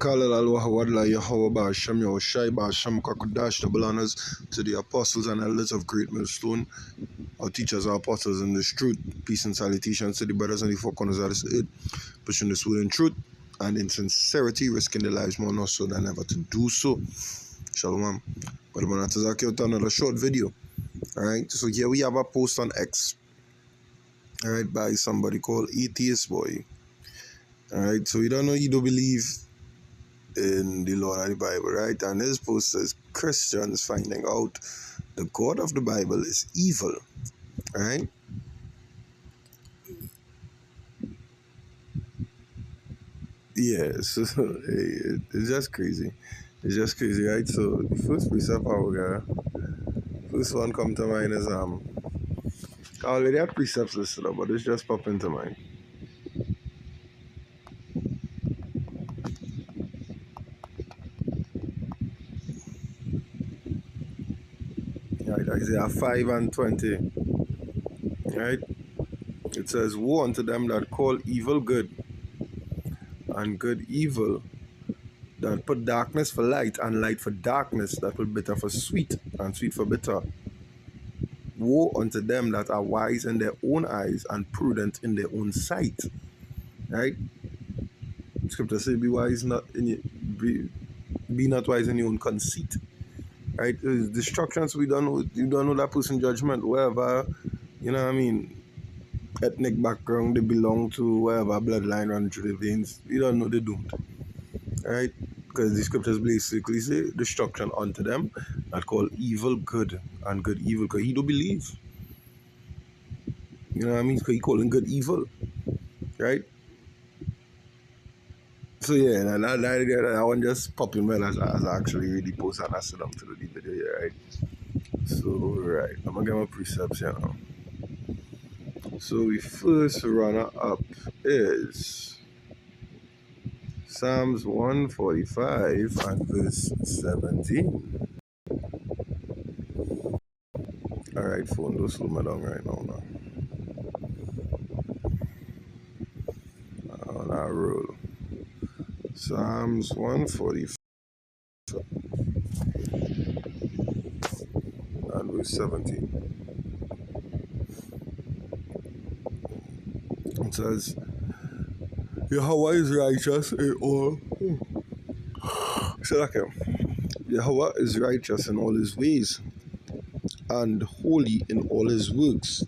Kalal al-Wahawadla Yahweh Ba'asham Yahushai Ba'asham Kakudash, double honors to the apostles and elders of Great Millstone, our teachers, our apostles in this truth. Peace and salutations to the brothers on the four corners of this earth, pushing this word in truth and in sincerity, risking their lives more so than ever to do so. Shalom. But I'm going to another short video. Alright, so here we have a post on X, alright, by somebody called Atheist Boy. Alright, so you don't know, you don't believe in the Lord of the Bible, right? And his post says Christians finding out the God of the Bible is evil, right? Yeah, so it's just crazy. It's just crazy, right? So the first precept first one come to mind is I already had precepts listed up, but it's just popped into mind. Right, Isaiah 5 and 20. Right? It says, "Woe unto them that call evil good, and good evil, that put darkness for light, and light for darkness, that put bitter for sweet, and sweet for bitter. Woe unto them that are wise in their own eyes, and prudent in their own sight." Right? Scripture says, "Be wise not in your, be not wise in your own conceit." Right? It's destructions. You don't know that person judgment, wherever, you know what I mean, ethnic background they belong to, wherever bloodline run through the veins, you don't know they don't. Right? Because the scriptures basically say destruction unto them that call evil good and good evil, because he don't believe. You know what I mean? Because he calling good evil. Right? So yeah, that one just popped in my head as I actually really post and I sit down to do the video here, right? So right, I'm gonna get my precepts here now. So the first runner up is Psalms 145 and verse 17. Alright, phone, don't slow me down right now. On our roll. Psalms 145 and verse 17. It says, Yahweh is righteous in all. Say that again. Yahweh is righteous in all his ways, and holy in all his works.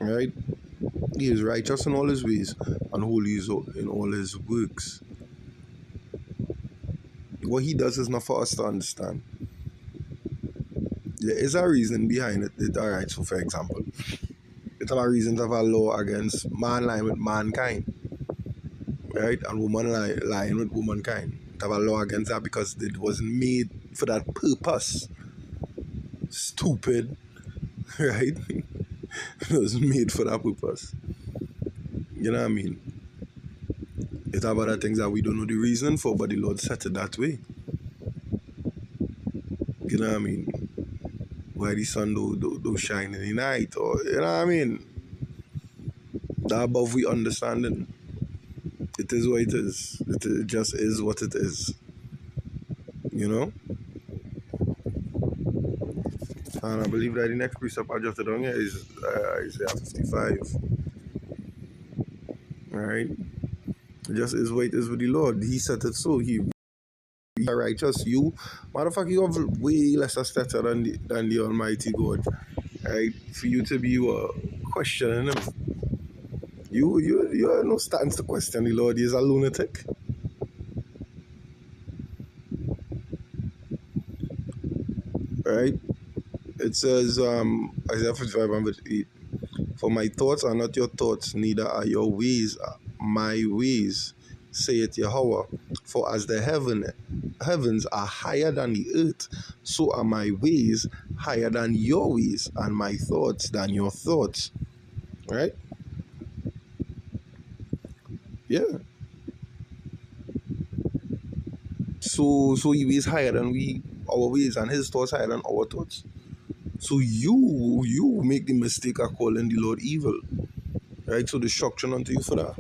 Right? He is righteous in all his ways, and holy in all his works. What he does is not for us to understand. There is a reason behind it. Alright, so for example, it's a reason to have a law against man lying with mankind, right? And woman lying with womankind. To have a law against that because it wasn't made for that purpose. Stupid, right? It wasn't made for that purpose. You know what I mean? It's about other things that we don't know the reason for, but the Lord set it that way. You know what I mean? Why the sun don't shine in the night, or you know what I mean? That above we understanding. It is what it is. It just is what it is. You know? And I believe that the next precept I jotted down here is Isaiah 55. Alright? It just is what it is with the Lord. He said it so. He righteous. You, motherfucker, you have way lesser stature than the Almighty God. Right? For you to be questioning him. You have no stance to question the Lord. He's a lunatic. Right? It says Isaiah 55 and verse 8. For my thoughts are not your thoughts, neither are your ways my ways, saith Yahweh. For as the heavens are higher than the earth, so are my ways higher than your ways, and my thoughts than your thoughts. Right? Yeah. So he ways higher than our ways, and his thoughts higher than our thoughts. So you make the mistake of calling the Lord evil. Right? So destruction unto you for that.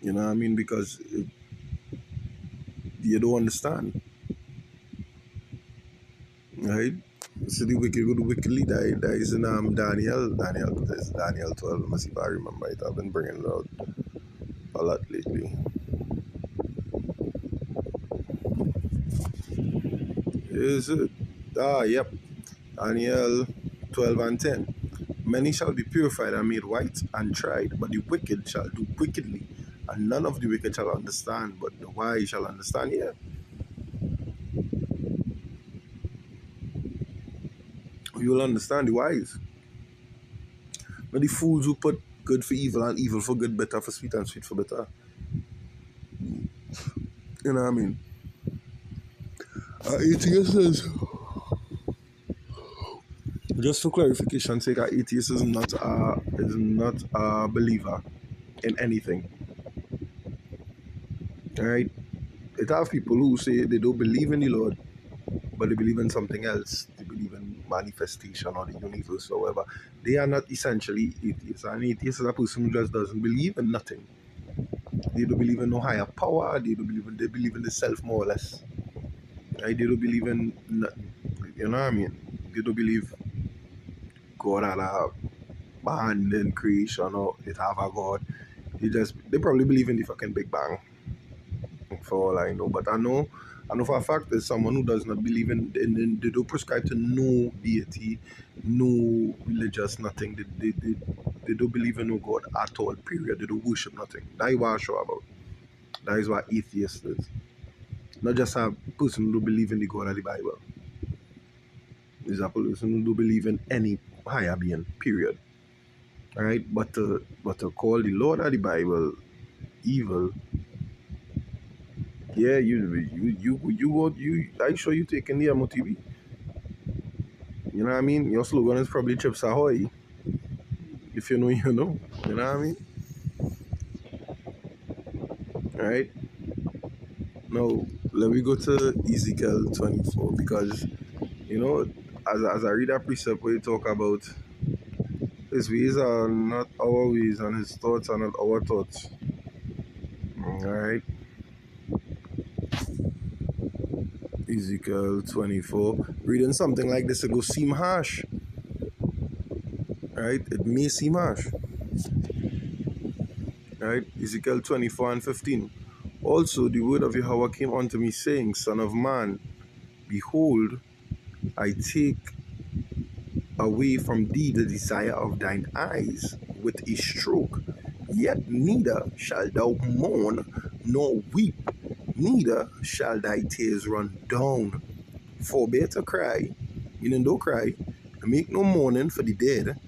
You know what I mean? Because you don't understand, right? So the wicked would wickedly die. That is in Daniel 12. Let me see if I remember it. I've been bringing it out a lot lately. Is it? Ah, yep. Daniel 12 and 10. Many shall be purified and made white and tried, but the wicked shall do wickedly, and none of the wicked shall understand, but the wise shall understand. Yeah, you will understand the wise. But the fools who put good for evil and evil for good, better for sweet and sweet for better. You know what I mean? Atheist is, just for clarification sake, an atheist is not a believer in anything. Alright? It have people who say they don't believe in the Lord, but they believe in something else. They believe in manifestation or the universe or whatever. They are not essentially atheists. An atheist is a person who just doesn't believe in nothing. They don't believe in no higher power. They believe in the self more or less. Right? They don't believe in nothing. You know what I mean? They don't believe God had a hand in creation or it have a God. They probably believe in the fucking Big Bang, for all I know. But I know for a fact there's someone who does not believe in they don't prescribe to no deity, no religious nothing. They don't believe in no God at all, period. They don't worship nothing. That is what I'm sure about. That is what atheist is. Not just a person who don't believe in the God of the Bible. It's a person who don't believe in any higher being, period. Alright? But to call the Lord of the Bible evil, yeah, I sure you taking the MOTV. You know what I mean? Your slogan is probably Chips Ahoy. If you know, you know. You know what I mean? Alright? Now, let me go to Ezekiel 24 because, as I read that precept where you talk about his ways are not our ways and his thoughts are not our thoughts. Alright? Ezekiel 24. Reading something like this, it will seem harsh. Right? It may seem harsh. Right? Ezekiel 24 and 15. Also, the word of Yahweh came unto me, saying, Son of man, behold, I take away from thee the desire of thine eyes with a stroke. Yet neither shalt thou mourn nor weep, neither shall thy tears run down. Forbear to cry, meaning don't cry, and make no mourning for the dead.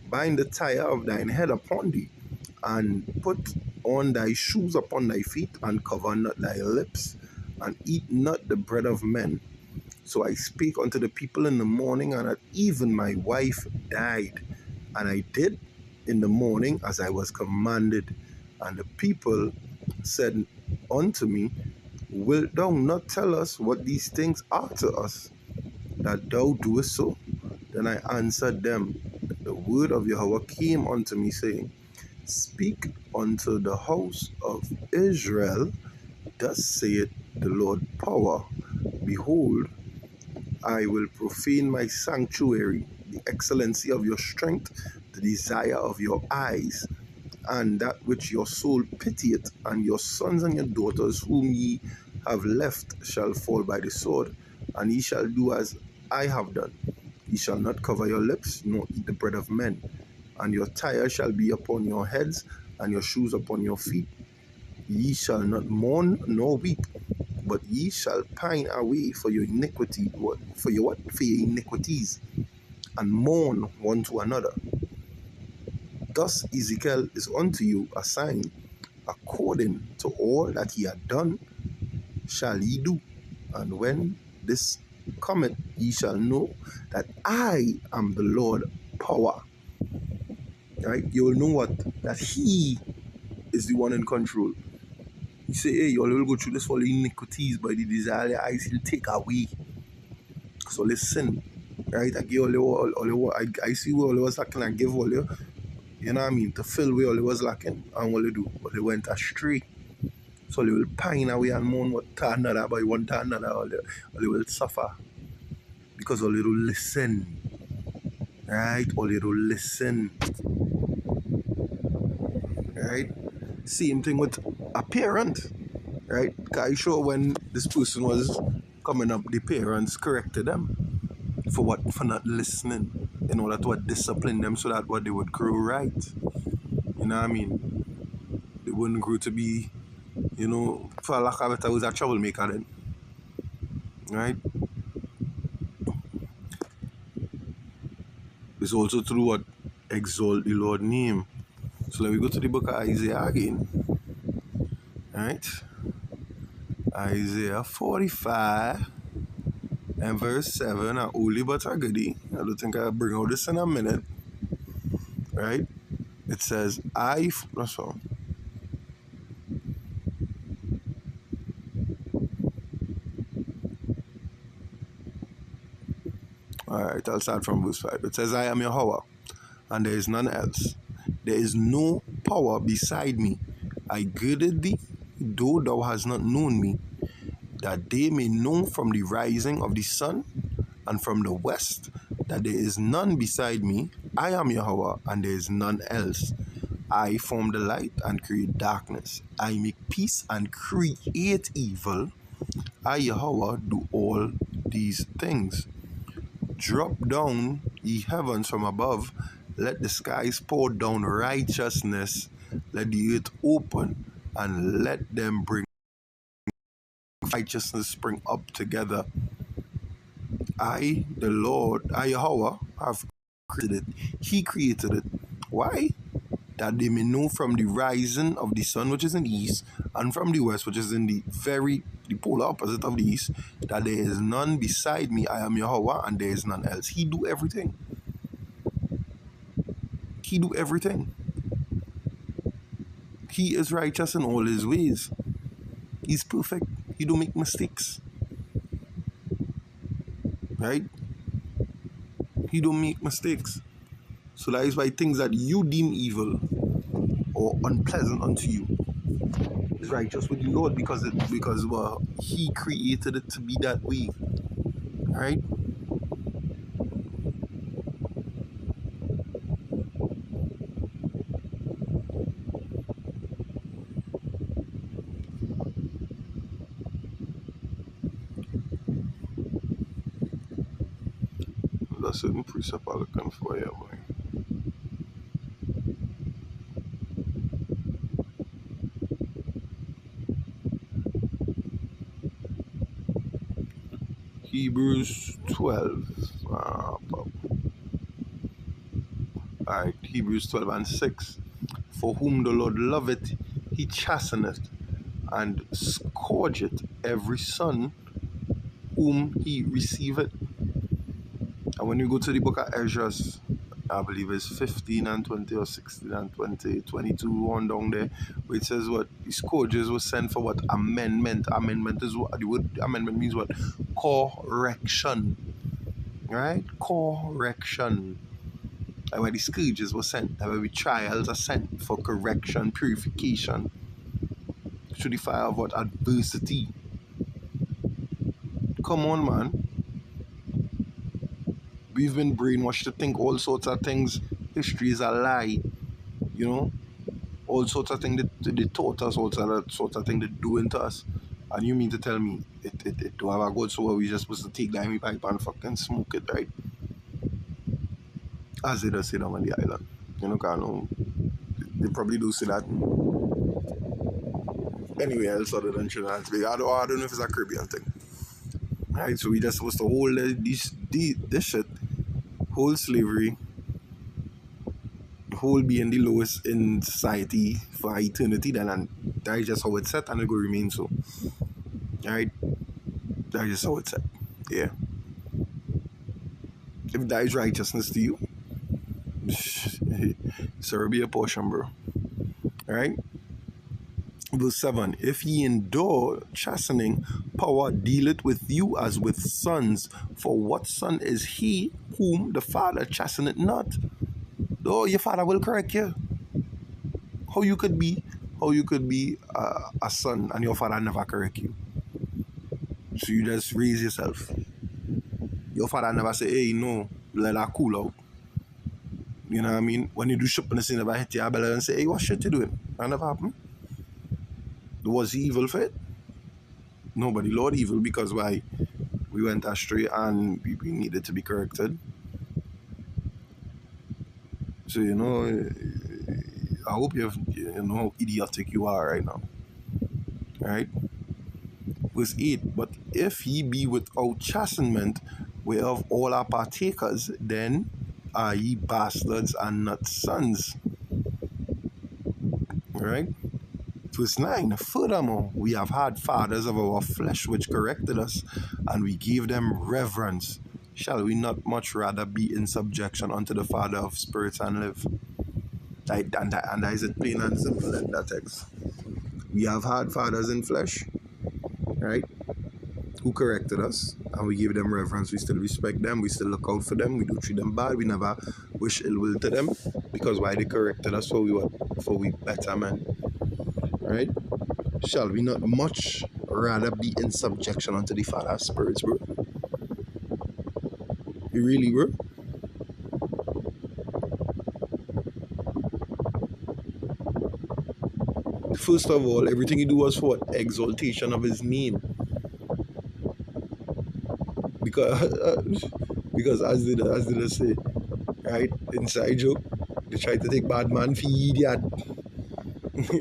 Bind the tire of thine head upon thee, and put on thy shoes upon thy feet, and cover not thy lips, and eat not the bread of men. So I spake unto the people in the morning, and at even my wife died. And I did in the morning as I was commanded. And the people said unto me, Wilt thou not tell us what these things are to us, that thou doest so? Then I answered them, The word of Yahweh came unto me, saying, Speak unto the house of Israel, thus saith the Lord power, Behold, I will profane my sanctuary, the excellency of your strength, the desire of your eyes, and that which your soul pitieth, and your sons and your daughters whom ye have left shall fall by the sword, and ye shall do as I have done. Ye shall not cover your lips, nor eat the bread of men, and your tire shall be upon your heads, and your shoes upon your feet. Ye shall not mourn nor weep, but ye shall pine away for your iniquity, for your what? For your iniquities, and mourn one to another. Thus Ezekiel is unto you a sign, according to all that he had done, shall ye do. And when this cometh, ye shall know that I am the Lord power. Right? You will know what? That he is the one in control. You say, hey, you all will go through this for the iniquities by the desire I will take away. So listen, right? I give I see where all was lacking, I give all you know what I mean, to fill where all was lacking. And what they do? But they went astray. So they will pine away and moan what to another by one to another, or they will suffer. Because all they will listen. Right? All they will listen. Right? Same thing with a parent. Right? Because I sure when this person was coming up, the parents corrected them for not listening in order to discipline them so that what they would grow right. You know what I mean? They wouldn't grow to be, for lack of a better, was a troublemaker then. Right? It's also through what exalt the Lord's name. So let me go to the book of Isaiah again. Right? Isaiah 45 and verse 7, a holy but a goodie. I don't think I'll bring out this in a minute. Right? It says, that's all. Alright, I'll start from verse 5. It says, I am Yahweh, and there is none else. There is no power beside me. I girded thee, though thou hast not known me, that they may know from the rising of the sun and from the west that there is none beside me. I am Yahweh, and there is none else. I form the light and create darkness. I make peace and create evil. I, Yahweh, do all these things. Drop down, ye heavens from above. Let the skies pour down righteousness. Let the earth open, and let them bring righteousness spring up together. I, the Lord, I, Yahweh, have created it. He created it. Why? That they may know from the rising of the sun, which is in the east, and from the west, which is in the polar opposite of the east, that there is none beside me. I am Yahweh, and there is none else. He do everything. He do everything. He is righteous in all his ways. He's perfect. He don't make mistakes. Right? He don't make mistakes. So that is why things that you deem evil or unpleasant unto you is righteous with the Lord, because he created it to be that way. Right? There's a certain precept I'm looking for here, boy. Hebrews 12. Alright, Hebrews 12 and 6. For whom the Lord loveth, he chasteneth, and scourgeth every son whom he receiveth. And when you go to the book of Ezra, I believe it's 15 and 20 or 16 and 20, 22 on down there, where it says what? The scourges were sent for what? Amendment. Amendment is what? The word amendment means what? Correction. Right? Correction. And where the scourges were sent, and where the trials are sent for correction, purification, through the fire of what? Adversity. Come on, man. We've been brainwashed to think all sorts of things. History is a lie. All sorts of things they taught us, all sorts of things they're doing to us. And you mean to tell me it don't have a God, so we just supposed to take the Amy pipe and fucking smoke it, right? As they just say down on the island. They probably do say that anywhere else other than Trinidad. I don't know if it's a Caribbean thing. Right, so we just supposed to hold this shit, hold slavery, hold being the lowest in society for eternity then, and that is just how it's set, and it will remain so. Right? That is just how it's set. Yeah. If that is righteousness to you, so be a portion, bro. Right? Verse 7. If ye endure chastening, power dealeth with you as with sons. For what son is he whom the father chasteneth not? Oh, your father will correct you. How you could be How you could be a son and your father never correct you? So you just raise yourself. Your father never say, hey, no, let that cool out. You know what I mean? When you do shopping, you never hit your belly and say, hey, what shit you doing? That never happened. Was he evil for it? Nobody. Lord evil because why? We went astray and we needed to be corrected. So, I hope you know how idiotic you are right now. Right? Verse 8, but if ye be without chastenment, whereof all are partakers, then are ye bastards and not sons. Right? Verse 9, furthermore, we have had fathers of our flesh which corrected us, and we gave them reverence. Shall we not much rather be in subjection unto the Father of spirits and live? And that is it plain and simple in that text. We have had fathers in flesh, right, who corrected us, and we give them reverence. We still respect them. We still look out for them. We don't treat them bad. We never wish ill will to them, because why? They corrected us for we better men, right? Shall we not much rather be in subjection unto the Father's spirits, bro? You really, bro? First of all, everything he do was for what? Exaltation of his name. Because because as did I say, right? Inside joke. They try to take bad man for idiot.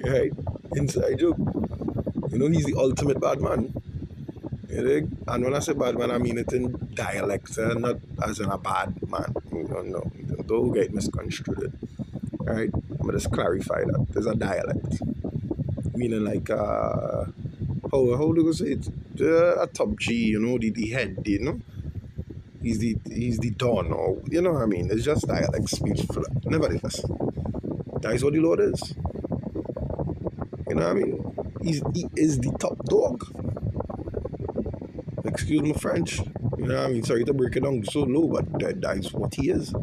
Right? Inside joke. You know, he's the ultimate bad man. You know? And when I say bad man, I mean it in dialect, not as in a bad man. No. Don't get misconstrued. Right? I'm just clarify that. There's a dialect. Meaning like how do you say it? A top G, the head, He's the don, or you know what I mean? It's just dialect speech. Nevertheless, that is what the Lord is. You know what I mean? He is the top dog. Excuse my French. You know what I mean? Sorry to break it down so low, but that is what he is.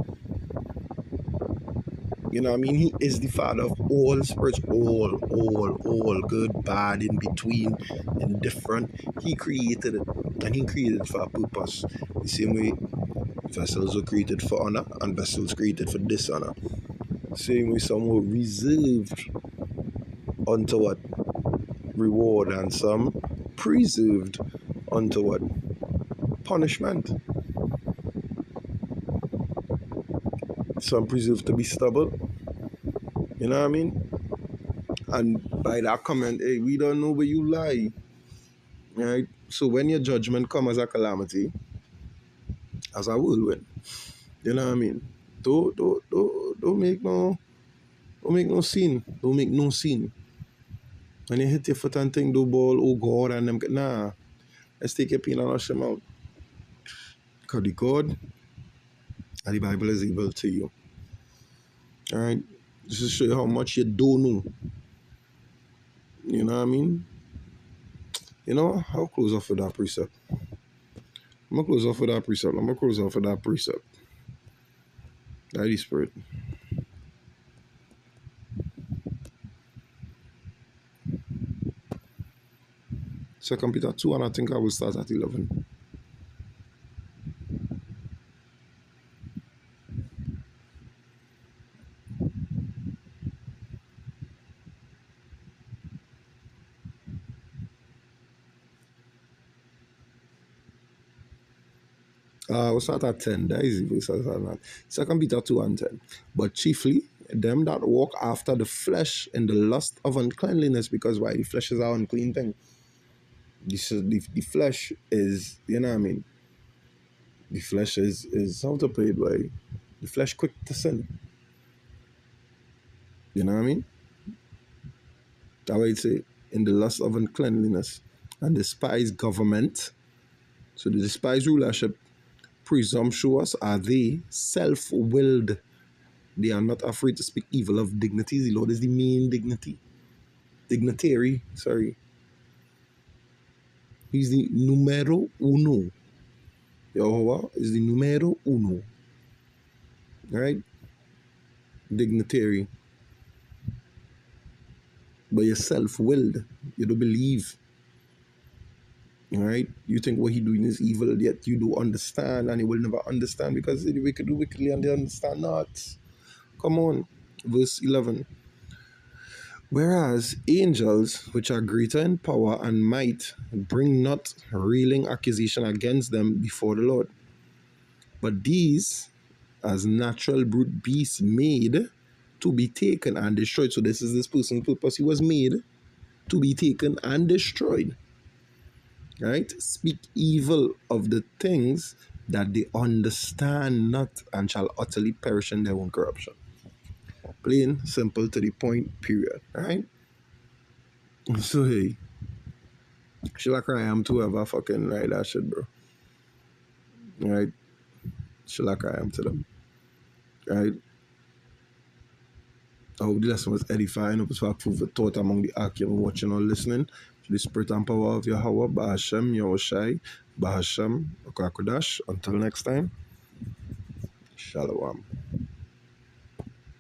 You know what I mean? He is the father of all spirits, all, good, bad, in between, indifferent. He created it, and he created it for a purpose. The same way vessels were created for honor, and vessels created for dishonor. Same way some were reserved unto what? Reward, and some preserved unto what? Punishment. Some preserved to be stubborn. You know what I mean? And by that comment, hey, we don't know where you lie. Right? So when your judgment come as a calamity, as a whirlwind, you know what I mean? Don't make no scene. Don't make no scene. When you hit your foot and think do ball, oh God, and them nah. Let's take your pin and rush them out. Because the God and the Bible is able to you. Alright? Just to show you how much you don't know. You know what I mean? You know, I'll close off with that precept. I'm gonna close off with that precept. That is Spirit. 2 Peter 2, and I think I will start at 11. We'll start at 10. That is easy. Start at that. 2 Peter 2 and 10. But chiefly them that walk after the flesh in the lust of uncleanliness, because why? The flesh is our unclean thing. The flesh is, you know what I mean? The flesh is how to put it, by the flesh quick to sin. You know what I mean? That way it say in the lust of uncleanliness, and despise government. So the despise rulership. Presumptuous are they, self-willed. They are not afraid to speak evil of dignities. The Lord is the main dignitary, sorry. He's the numero uno. Jehovah is the numero uno. Right? Dignitary. but you're self-willed. You don't believe. Right? You think what he doing is evil, yet you do understand, and he will never understand because the wicked do wickedly and they understand not. Come on. Verse 11. Whereas angels, which are greater in power and might, bring not railing accusation against them before the Lord. But these, as natural brute beasts made to be taken and destroyed. So this is this person's purpose. He was made to be taken and destroyed. Right? Speak evil of the things that they understand not and shall utterly perish in their own corruption. Plain, simple, to the point, period. Right? So hey, shall I cry am to whoever fucking write that shit, bro. Right? Shall I cry am to them. Right? I hope the lesson was edifying. Hope it's for food for thought among the Akim watching or listening. To the spirit and power of Yahweh, Bahashem, Yahushai, Bahashem, Okakodash. Until next time, Shalom.